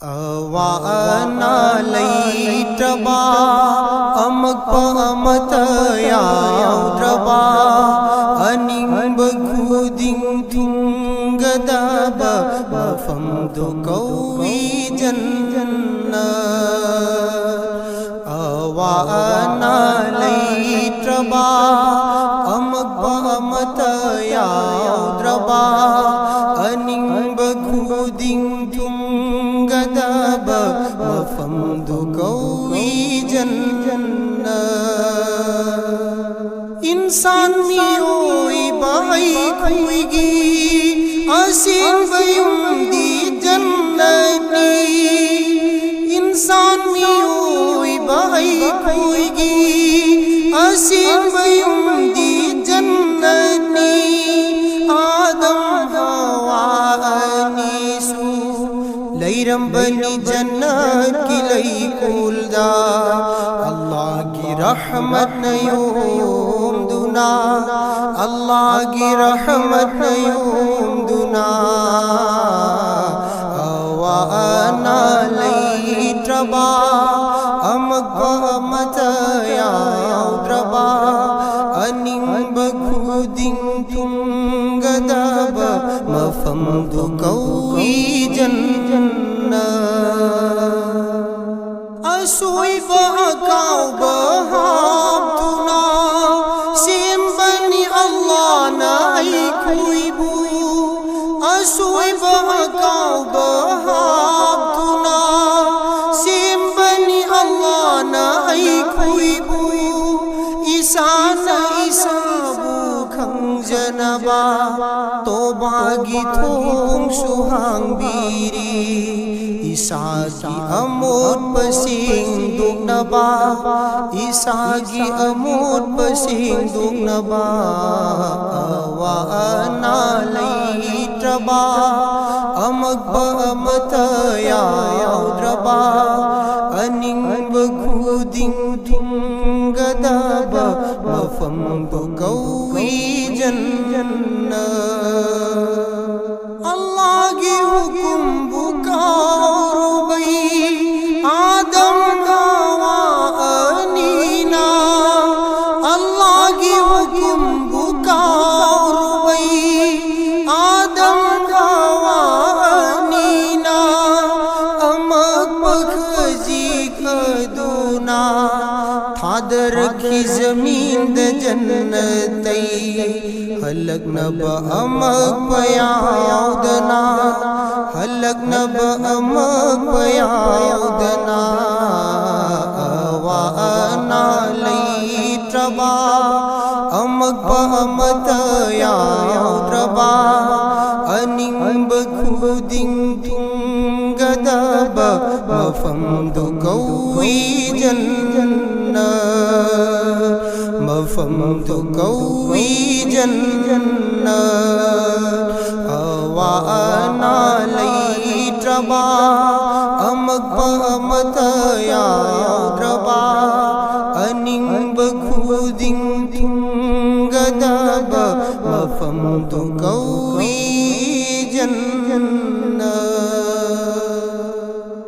Awana leitaba amagpamataya utraba aning baguding tunggadaba mafamdo kawi janna awana leitaba amagpamataya utraba aning baguding tunggadaba mafamdo kawi janna इंसान मियोई by खुईगी आसीन बयुंदी जन्नती इंसान मियोई by खुईगी आसीन बयुंदी जन्नती आदम हवा अनीसु लैरम बनी जन्नत की लई कुलदा अल्लाह की रहमत नयूम दुना अल्लाह की रहमत नयूम दुना अवाना लैट्रबा अमगमतया उद्रबा अनिंग बखुदिंग तुंगदब मफमदु कौई जन्ना असोई बहकाव बहाब्दुना सिम्बनी अल्लाह नाई खुईबू असोई बहकाव बहाब्दुना सिम्बनी अल्लाह नाई खुईबू ईसाना ईसाबू खंजनबा तोबागी थोंग सुहांग बीरी Isagi amut pasing duk naba Isagi amut pasing duk naba Awana laitraba Amagba amataya udraba Aning baguding tunggadaba Mafamdo kawi janna Allah ki hukum buka आदम हवा अनीना अल्लाह की हुक्म बुकार वही आदम हवा अनीना अमक पखजी कदूना थादर की जमीन द जन्नतई हलक नब अमक पयाउदना हलक नब अमक पयाउदना अवाना लैट्रबा अमक पमतया उद्रबा अनिंग बखुदिंग तुंगदब मफमदु कौई जन्ना मफमदु कौई जन्ना अवाना लैट्रबा अमगमतया उद्रबा अनिंग बखुदिंग तुंगदब मफमदु कौई